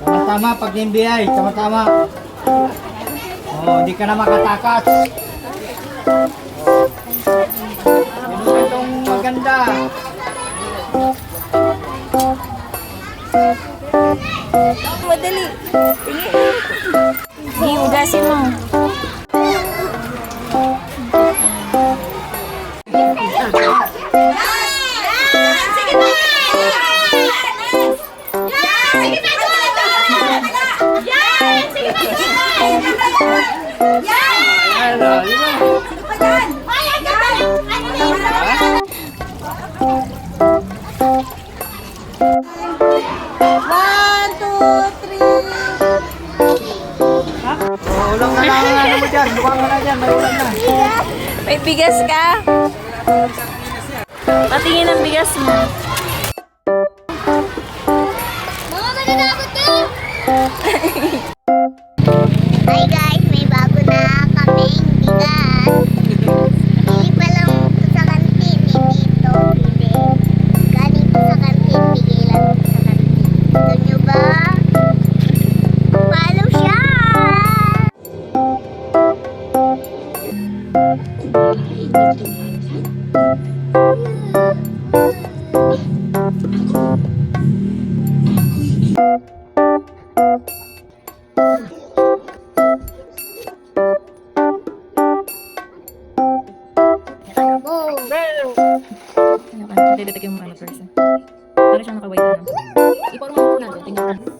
Tama-tama pag NBI, tama-tama. Oh, hindi ka na makatakas. Ano itong maganda? Madali. Hindi, ugasin mo. Ulang na lang ano mo dyan. Buka ka na dyan. May ulang na. May bigas ka? Patingin ang bigas mo. Mga mananakot ka! Hi guys, may bago na kaming bigas. Bili pa lang ito sa kantin, hindi ito bili. Galing ito sa kantin, bigay lang ito sa kantin. Gusto nyo ba? Follow siya! Dedetek yung ano person. Para siyang nakawait na. Iporma mo na doon. Tingnan mo.